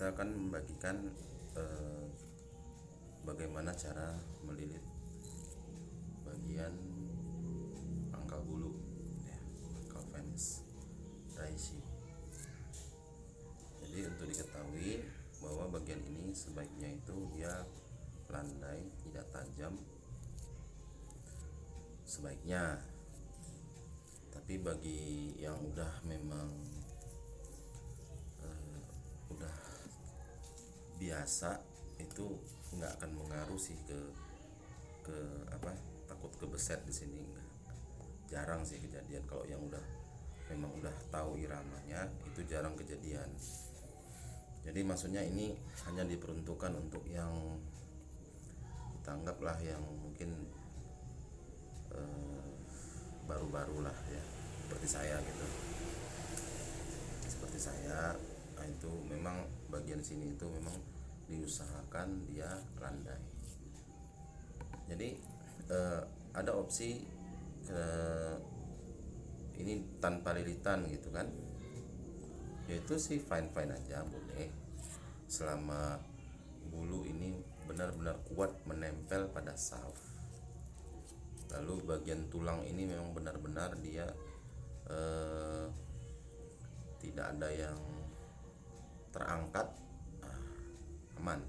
kita akan membagikan eh, bagaimana cara melilit bagian pangkal bulu ya, pangkal fence reishi. Jadi untuk diketahui bahwa bagian ini sebaiknya itu dia landai, tidak tajam sebaiknya. Tapi bagi yang udah memang udah biasa itu nggak akan mengaruh sih ke apa, takut kebeset di sini enggak. Jarang sih kejadian. Kalau yang memang udah tahu iramanya itu jarang kejadian. Jadi maksudnya ini hanya diperuntukkan untuk yang kita anggaplah yang mungkin baru-baru lah ya, seperti saya gitu. Seperti saya, nah itu memang bagian sini itu memang diusahakan dia landai. Jadi ada opsi ini tanpa lilitan gitu kan, yaitu sih fine fine aja boleh selama bulu ini benar-benar kuat menempel pada shaft. Lalu bagian tulang ini memang benar-benar dia tidak ada yang terangkat, aman.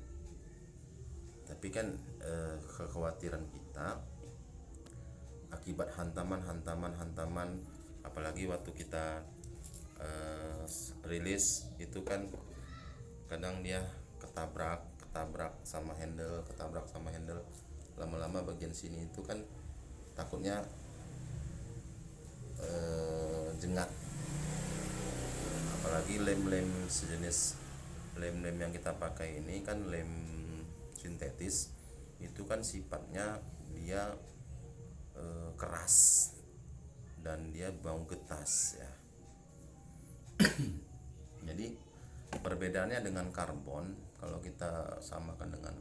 Tapi kan kekhawatiran kita akibat hantaman apalagi waktu kita rilis itu kan kadang dia ketabrak sama handle, lama-lama bagian sini itu kan takutnya jengat. Apalagi lem sejenis lem yang kita pakai ini kan lem sintetis, itu kan sifatnya dia keras dan dia bau getas ya. Jadi perbedaannya dengan karbon, kalau kita samakan dengan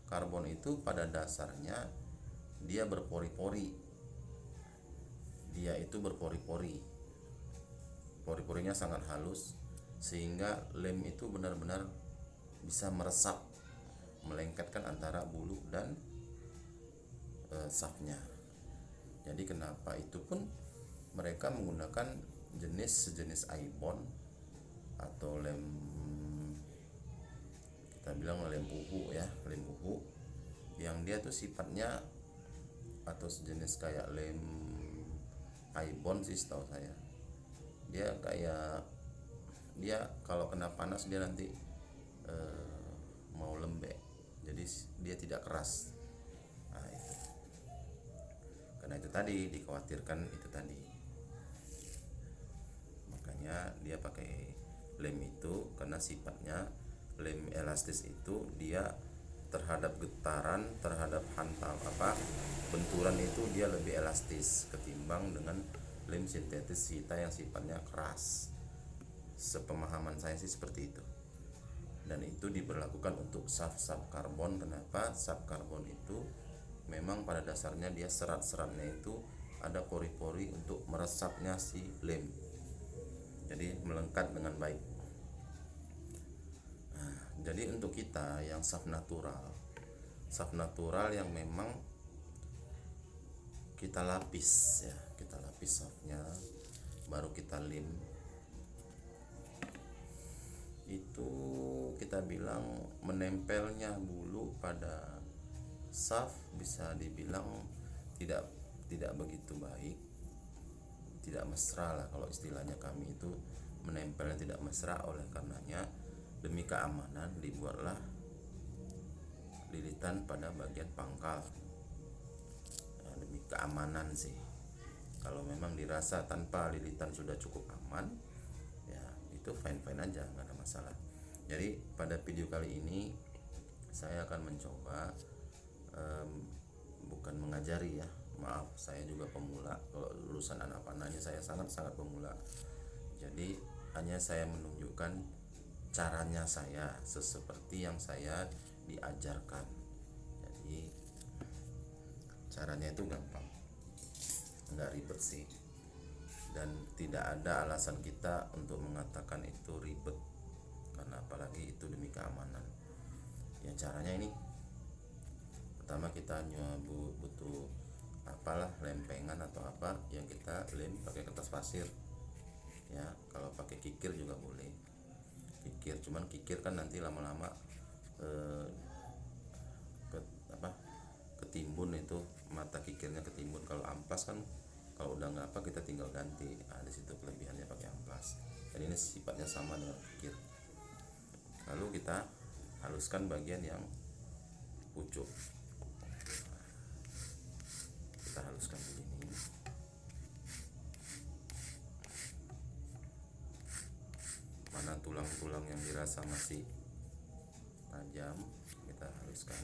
karbon itu pada dasarnya dia berpori-pori. Dia itu berpori-pori. Pori-porinya sangat halus sehingga lem itu benar-benar bisa meresap, melengketkan antara bulu dan shaftnya. Jadi kenapa itu pun mereka menggunakan sejenis ibon atau lem, kita bilang lem uhu ya, lem uhu yang dia tuh sifatnya atau sejenis kayak lem ibon sih setahu saya. Dia kayak dia kalau kena panas dia nanti mau lembek, jadi dia tidak keras. Nah, itu. Karena itu tadi dikhawatirkan itu tadi, makanya dia pakai lem itu karena sifatnya lem elastis itu dia terhadap getaran, terhadap hantam benturan itu dia lebih elastis ketimbang dengan lem sintetis kita yang sifatnya keras. Sepemahaman saya sih seperti itu. Dan itu diberlakukan untuk shaft karbon. Kenapa? Shaft karbon itu memang pada dasarnya dia serat-seratnya itu ada pori-pori untuk meresapnya si lem. Jadi melengkap dengan baik. Nah, jadi untuk kita yang shaft natural yang memang kita lapis ya, kita lapis shaftnya, baru kita lem. Itu kita bilang menempelnya bulu pada shaft bisa dibilang tidak begitu baik, tidak mesra lah kalau istilahnya kami itu, menempelnya tidak mesra. Oleh karenanya demi keamanan dibuatlah lilitan pada bagian pangkal. Nah, demi keamanan sih, kalau memang dirasa tanpa lilitan sudah cukup aman ya itu fine aja, nggak ada masalah. Jadi pada video kali ini saya akan mencoba bukan mengajari ya, maaf, saya juga pemula. Kalau lulusan anak panahnya saya sangat pemula. Jadi hanya saya menunjukkan caranya saya seperti yang saya diajarkan. Jadi caranya itu gampang, nggak ribet sih, dan tidak ada alasan kita untuk mengatakan itu ribet karena apalagi itu demi keamanan. Ya caranya ini, pertama kita butuh apalah, lempengan atau apa yang kita lem pakai kertas pasir ya. Kalau pakai kikir juga boleh, kikir, cuman kikir kan nanti lama-lama eh, ke, apa ketimbun, itu mata kikirnya ketimbun. Kalau amplas kan kalau udah nggak apa kita tinggal ganti. Nah, di situ kelebihannya pakai amplas. Dan ini sifatnya sama dengan kikir. Lalu kita haluskan bagian yang pucuk. Kita haluskan begini. Mana tulang-tulang yang dirasa masih tajam kita haluskan.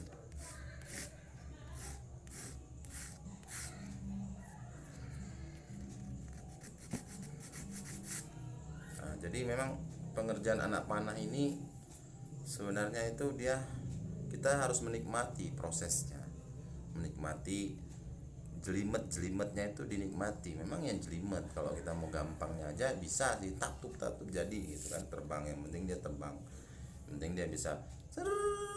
Nah, jadi memang pengerjaan anak panah ini sebenarnya itu kita harus menikmati prosesnya, menikmati jelimet-jelimetnya itu dinikmati. Memang yang jelimet, kalau kita mau gampangnya aja bisa sih, tatup jadi gitu kan, terbang. Yang penting dia terbang, yang penting dia bisa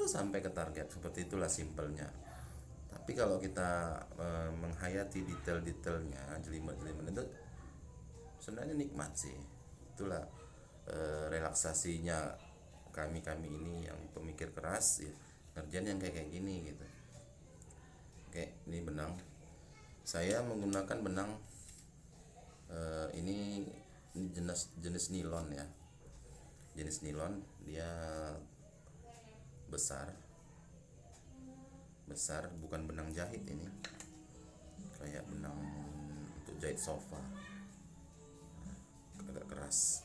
sampai ke target, seperti itulah simpelnya. Tapi kalau kita menghayati detail-detailnya, jelimet-jelimet itu sebenarnya nikmat sih. Itulah relaksasinya kami ini yang pemikir keras ya, ngerjain yang kayak gini gitu. Oke, ini benang. Saya menggunakan benang ini jenis nilon ya. Jenis nilon, dia besar, bukan benang jahit ini. Kayak benang untuk jahit sofa. Agak keras.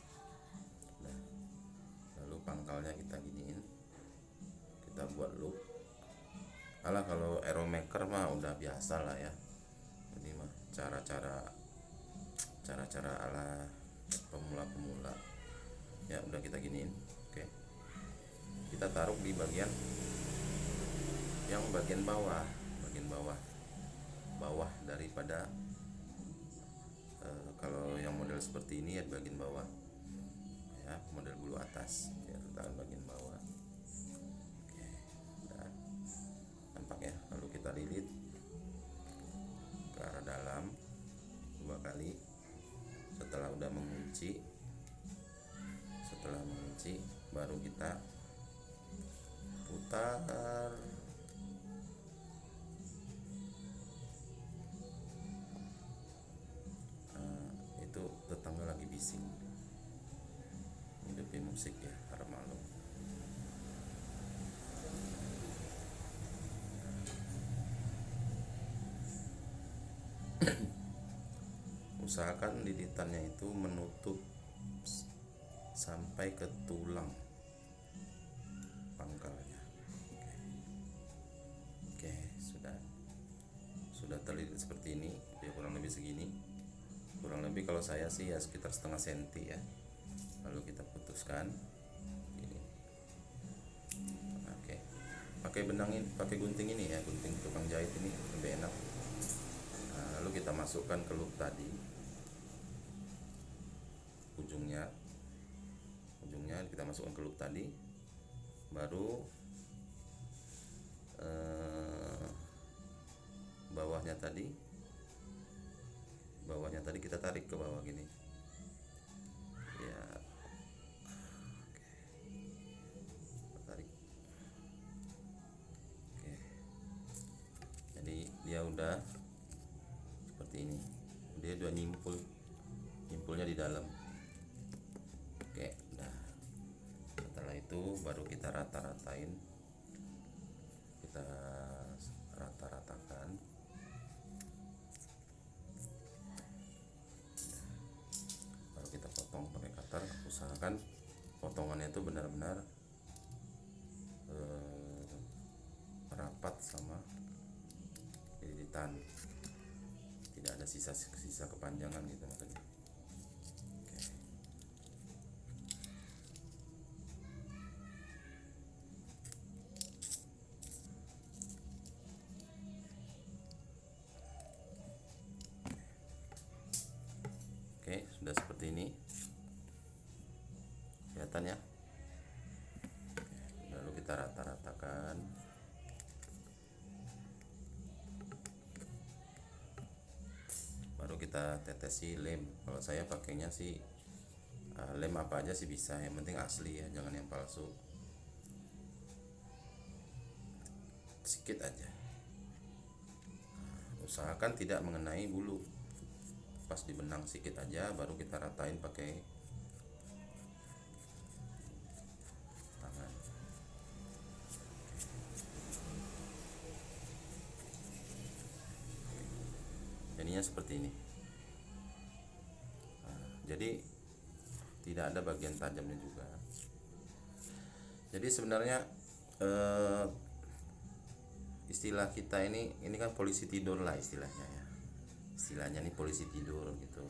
Nah, lalu pangkalnya kita giniin. Kita buat loop. Alah, kalau aeromaker mah udah biasa lah ya. Ini mah cara-cara ala pemula ya. Udah kita giniin. Oke, kita taruh di bagian bawah daripada kalau yang model seperti ini ya bagian bawah ya, model bulu atas ya, letakkan bagian bawah. Oke, udah nampak ya. Lalu kita lilit ke arah dalam 2 kali. Setelah udah mengunci, baru kita putar. Itu tetangga lagi bising, hidupin musik ya, harap maklum. Usahakan lilitannya itu menutup sampai ke tulang pangkalnya. Oke, sudah terlilit seperti ini. Dia kurang lebih segini, kurang lebih kalau saya sih ya sekitar setengah senti ya. Lalu kita putuskan ini. Oke, pakai benang ini, pakai gunting ini ya, gunting tukang jahit ini lebih enak. Nah, lalu kita masukkan ke loop tadi, ujungnya kita masukkan ke loop tadi. Baru bawahnya tadi kita tarik ke bawah gini ya. Oke, tarik. Oke, jadi dia udah seperti ini, dia udah nyimpulnya di dalam. Oke, udah. Setelah itu baru kita rata-ratain, kita rata-ratakan. Baru kita potong pakai cutter. Usahakan potongannya itu benar-benar rapat sama lilitan, tidak ada sisa kepanjangan gitu maksudnya. Oke, sudah seperti ini kelihatan ya. kita tetesi lem. Kalau saya pakainya sih lem apa aja sih bisa, yang penting asli ya, jangan yang palsu. Sedikit aja, usahakan tidak mengenai bulu. Pas di benang sedikit aja, baru kita ratain pakai tangan. Jadinya seperti ini. Jadi tidak ada bagian tajamnya juga. Jadi sebenarnya istilah kita ini kan polisi tidur lah istilahnya ya. Istilahnya nih polisi tidur gitu.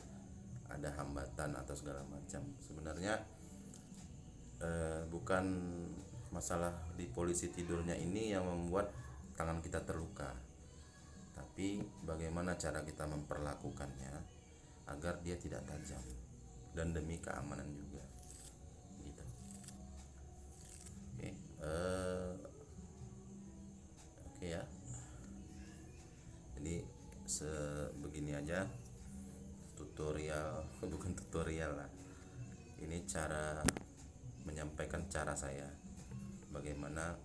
Ada hambatan atau segala macam. Sebenarnya bukan masalah di polisi tidurnya ini yang membuat tangan kita terluka, tapi bagaimana cara kita memperlakukannya agar dia tidak tajam dan demi keamanan juga gitu. Oke ya, jadi sebegini aja tutorial bukan tutorial lah, ini cara menyampaikan cara saya bagaimana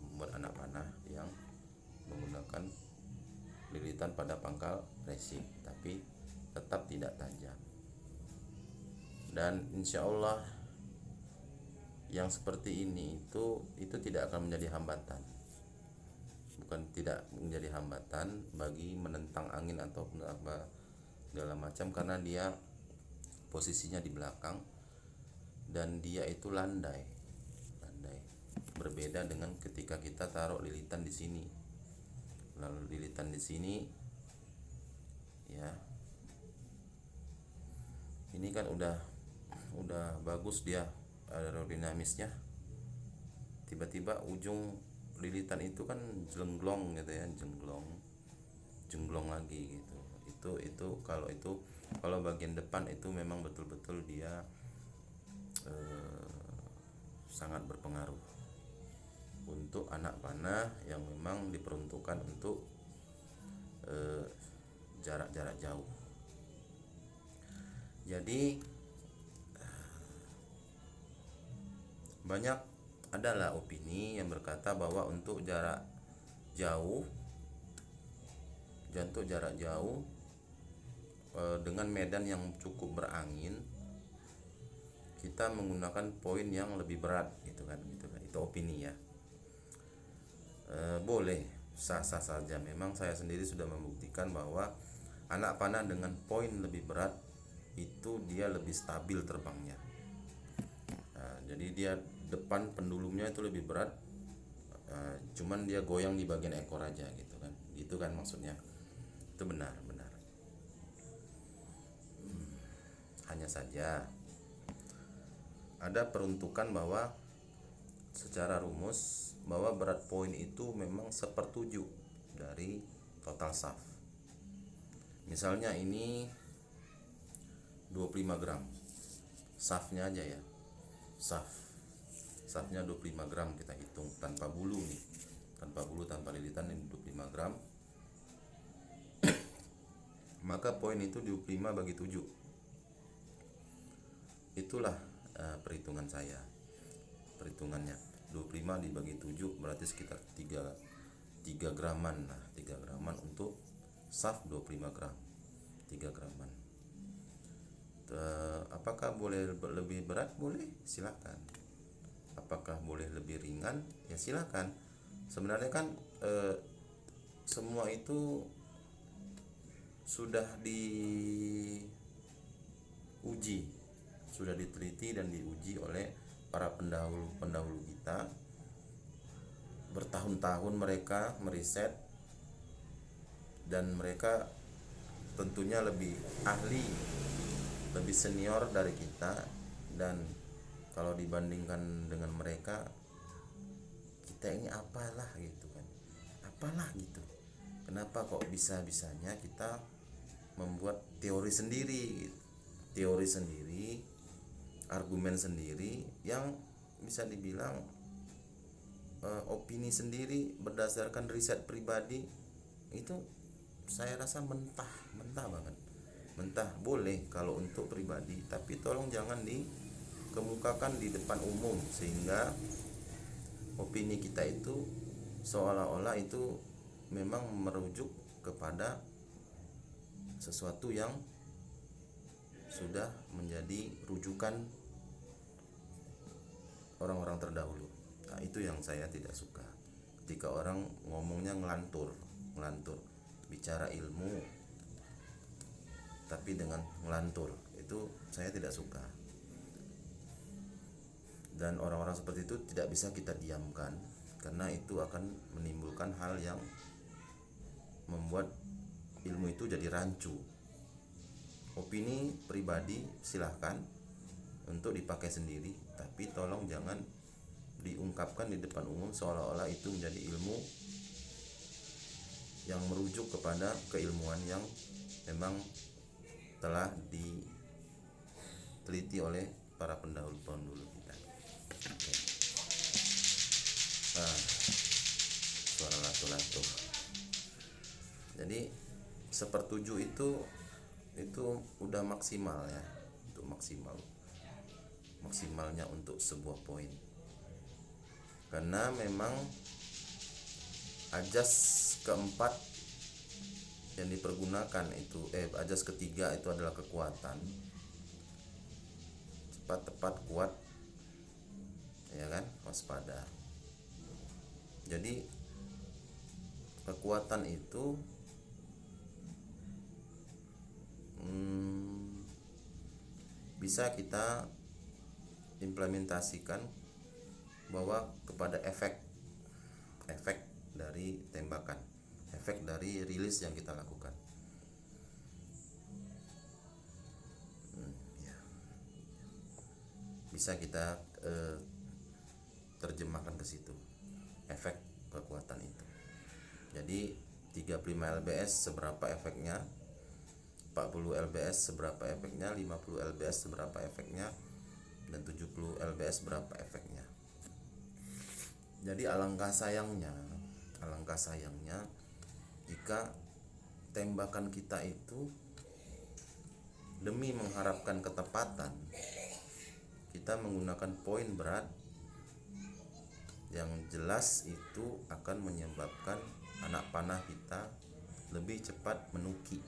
membuat anak panah yang menggunakan lilitan pada pangkal racing tapi tetap tidak tajam. Dan insya Allah yang seperti ini itu tidak akan menjadi hambatan, bukan tidak menjadi hambatan bagi menentang angin atau apa segala macam, karena dia posisinya di belakang dan dia itu landai. Berbeda dengan ketika kita taruh lilitan di sini, lalu lilitan di sini ya, ini kan udah bagus dia aerodinamisnya, tiba-tiba ujung lilitan itu kan jengglong gitu ya, jengglong lagi gitu. Itu kalau bagian depan itu memang betul-betul dia sangat berpengaruh untuk anak panah yang memang diperuntukkan untuk jarak-jarak jauh. Jadi banyak adalah opini yang berkata bahwa untuk jarak jauh dengan medan yang cukup berangin kita menggunakan poin yang lebih berat gitu kan. Itu opini ya. Boleh, sah-sah saja. Memang saya sendiri sudah membuktikan bahwa anak panah dengan poin lebih berat itu dia lebih stabil terbangnya. Jadi dia depan pendulumnya itu lebih berat, cuman dia goyang di bagian ekor aja gitu kan maksudnya. Itu benar. Hanya saja ada peruntukan bahwa secara rumus bahwa berat poin itu memang 1/7 dari total shaft. Misalnya ini 25 gram shaftnya aja ya, shaftnya 25 gram kita hitung tanpa bulu nih, tanpa lilitan, ini 25 gram maka poin itu 25 bagi 7, itulah perhitungannya 25 dibagi 7 berarti sekitar 3 graman lah, 3 graman untuk shaft 25 gram, 3 graman. Apakah boleh lebih berat? Boleh, silakan. Apakah boleh lebih ringan? Ya silakan. Sebenarnya kan semua itu sudah diuji, sudah diteliti dan diuji oleh para pendahulu kita. Bertahun-tahun mereka meriset dan mereka tentunya lebih ahli, lebih senior dari kita, dan kalau dibandingkan dengan mereka, kita ini apalah gitu. Kenapa kok bisa-bisanya kita membuat teori sendiri, argumen sendiri yang bisa dibilang opini sendiri berdasarkan riset pribadi. Itu saya rasa mentah banget. mentah boleh kalau untuk pribadi, tapi tolong jangan dikemukakan di depan umum sehingga opini kita itu seolah-olah itu memang merujuk kepada sesuatu yang sudah menjadi rujukan orang-orang terdahulu. Nah, itu yang saya tidak suka. Ketika orang ngomongnya ngelantur, bicara ilmu tapi dengan ngelantur, itu saya tidak suka. Dan orang-orang seperti itu tidak bisa kita diamkan, karena itu akan menimbulkan hal yang membuat ilmu itu jadi rancu. Opini pribadi silahkan untuk dipakai sendiri, tapi tolong jangan diungkapkan di depan umum seolah-olah itu menjadi ilmu yang merujuk kepada keilmuan yang memang telah diteliti oleh para pendahulu kita. Nah, suara lato-lato. Jadi sepertujuh itu udah maksimal ya, untuk maksimalnya untuk sebuah poin, karena memang ajas keempat yang dipergunakan itu ajas ketiga itu adalah kekuatan, cepat, tepat, kuat, ya kan, waspada. Jadi kekuatan itu bisa kita implementasikan bahwa kepada efek dari tembakan, efek dari rilis yang kita lakukan. Ya. Bisa kita terjemahkan ke situ, efek kekuatan itu. Jadi 35 lbs seberapa efeknya, 40 lbs seberapa efeknya, 50 lbs seberapa efeknya, dan 70 lbs berapa efeknya. Jadi alangkah sayangnya jika tembakan kita itu demi mengharapkan ketepatan kita menggunakan poin berat yang jelas itu akan menyebabkan anak panah kita lebih cepat menuki.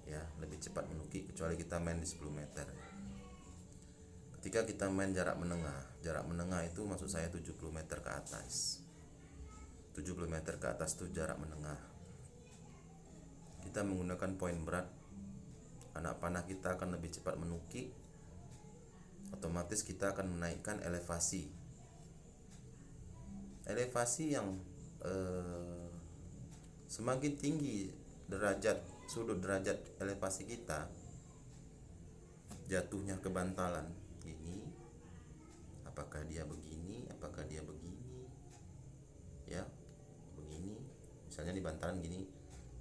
Ya, lebih cepat menuki, kecuali kita main di 10 meter. Ketika kita main jarak menengah itu maksud saya 70 meter ke atas. 70 meter ke atas itu jarak menengah. Kita menggunakan poin berat, anak panah kita akan lebih cepat menuki. Otomatis kita akan menaikkan elevasi yang semakin tinggi sudut derajat elevasi kita, jatuhnya kebantalan ini, apakah dia begini, ya begini, misalnya di bantalan gini,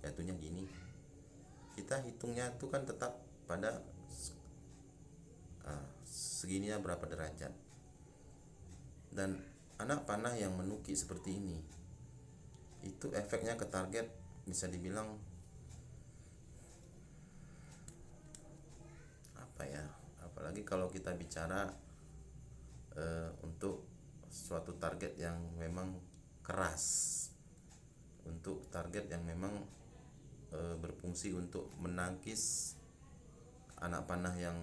jatuhnya gini, kita hitungnya itu kan tetap pada segininya berapa derajat. Dan anak panah yang menuki seperti ini itu efeknya ke target bisa dibilang apa ya, apalagi kalau kita bicara untuk suatu target yang memang keras, untuk target yang memang berfungsi untuk menangkis anak panah yang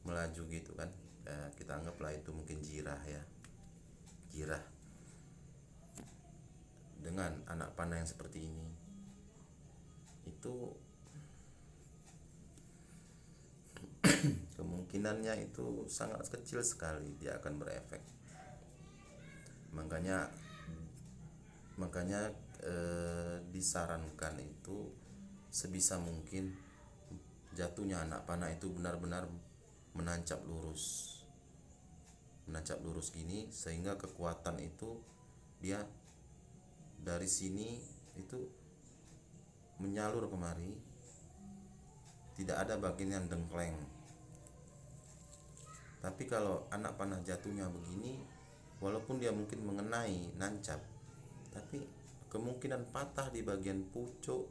melaju gitu kan. Kita anggaplah itu mungkin jirah dengan anak panah yang seperti ini, itu kemungkinannya itu sangat kecil sekali dia akan berefek. Makanya disarankan itu sebisa mungkin jatuhnya anak panah itu benar-benar menancap lurus gini, sehingga kekuatan itu dia dari sini itu menyalur kemari, tidak ada bagian yang dengkleng. Tapi kalau anak panah jatuhnya begini, walaupun dia mungkin mengenai nancap, tapi kemungkinan patah di bagian pucuk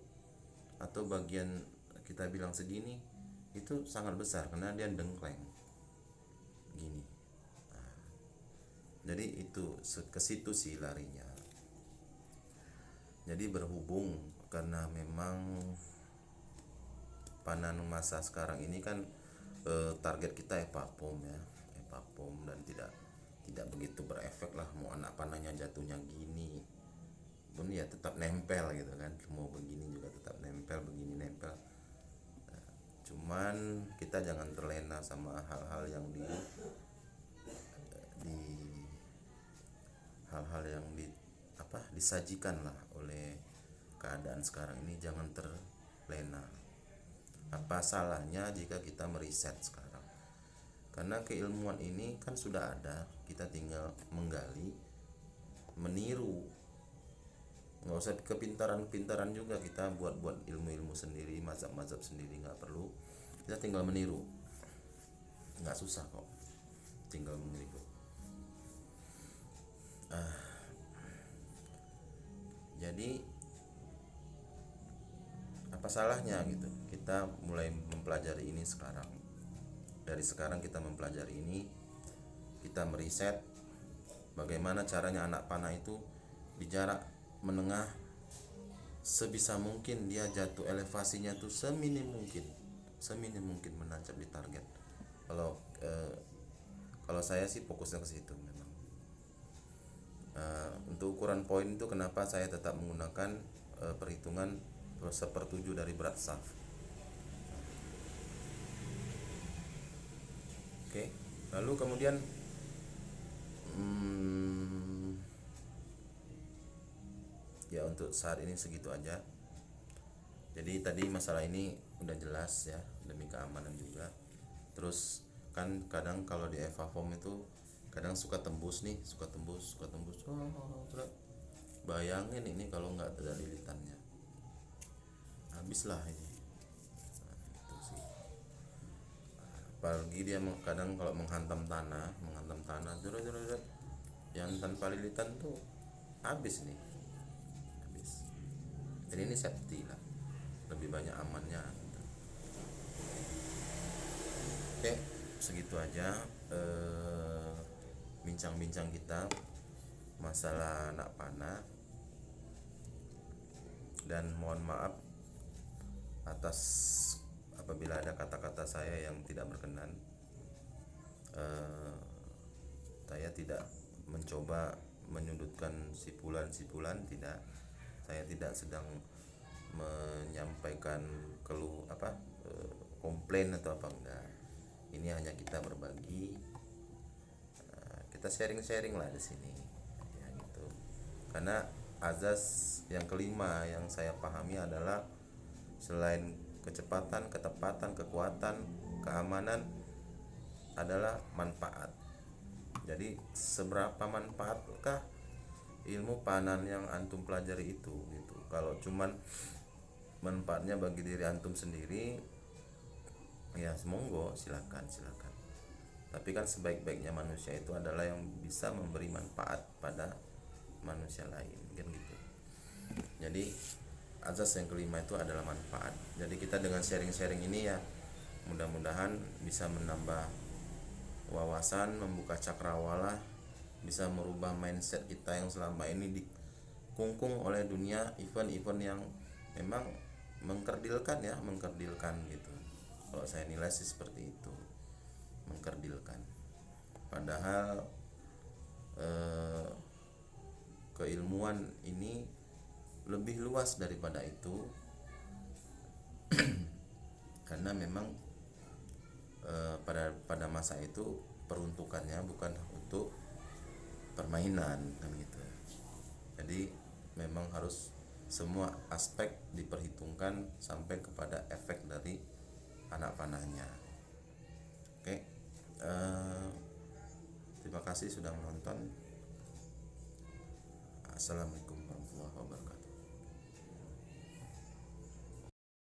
atau bagian kita bilang segini itu sangat besar karena dia dengkleng gini. Jadi itu ke situ sih larinya. Jadi berhubung karena memang panen masa sekarang ini kan target kita epapom ya, epapom, dan tidak begitu berefek lah mau anak panahnya jatuhnya gini pun ya tetap nempel gitu kan, mau begini juga tetap nempel, begini nempel. Cuman kita jangan terlena sama hal-hal yang di hal-hal yang disajikan lah oleh keadaan sekarang ini. Jangan terlena. Apa salahnya jika kita meriset sekarang? Karena keilmuan ini kan sudah ada, kita tinggal menggali, meniru. Nggak usah kepintaran juga kita buat ilmu-ilmu sendiri, mazhab-mazhab sendiri, nggak perlu. Kita tinggal meniru, nggak susah kok, tinggal meniru. Jadi apa salahnya gitu kita mulai mempelajari ini sekarang. Dari sekarang kita mempelajari ini, kita meriset bagaimana caranya anak panah itu di jarak menengah sebisa mungkin dia jatuh elevasinya tuh seminim mungkin menancap di target. Kalau saya sih fokusnya ke situ memang. Untuk ukuran poin itu kenapa saya tetap menggunakan perhitungan 1/7 dari berat shaft. Oke, lalu kemudian ya untuk saat ini segitu aja. Jadi tadi masalah ini udah jelas ya, demi keamanan juga. Terus kan kadang kalau di Evapom itu kadang suka tembus. Bayangin ini kalau nggak ada lilitannya, habislah ini. Itu sih. Apalagi dia kadang kalau menghantam tanah, yang tanpa lilitan tuh habis nih, habis. Jadi ini safety lah, lebih banyak amannya. Oke, segitu aja bincang-bincang kita masalah anak panah, dan mohon maaf atas apabila ada kata-kata saya yang tidak berkenan. Saya tidak mencoba menyudutkan sipulan, tidak. Saya tidak sedang menyampaikan komplain atau apa, enggak. Ini hanya kita berbagi, kita sharing lah di sini ya gitu. Karena azas yang kelima yang saya pahami adalah selain kecepatan, ketepatan, kekuatan, keamanan adalah manfaat. Jadi seberapa manfaatkah ilmu panan yang antum pelajari itu gitu. Kalau cuman manfaatnya bagi diri antum sendiri, ya monggo, silakan. Tapi kan sebaik-baiknya manusia itu adalah yang bisa memberi manfaat pada manusia lain kan gitu. Jadi azas yang kelima itu adalah manfaat. Jadi kita dengan sharing ini ya mudah-mudahan bisa menambah wawasan, membuka cakrawala, bisa merubah mindset kita yang selama ini dikungkung oleh dunia event-event yang memang mengkerdilkan gitu. Kalau saya nilai sih seperti itu, mengkerdilkan. Padahal keilmuan ini lebih luas daripada itu. Karena memang pada masa itu peruntukannya bukan untuk permainan kan gitu. Jadi memang harus semua aspek diperhitungkan sampai kepada efek dari anak panahnya. Oke, terima kasih sudah menonton. Assalamualaikum warahmatullahi wabarakatuh.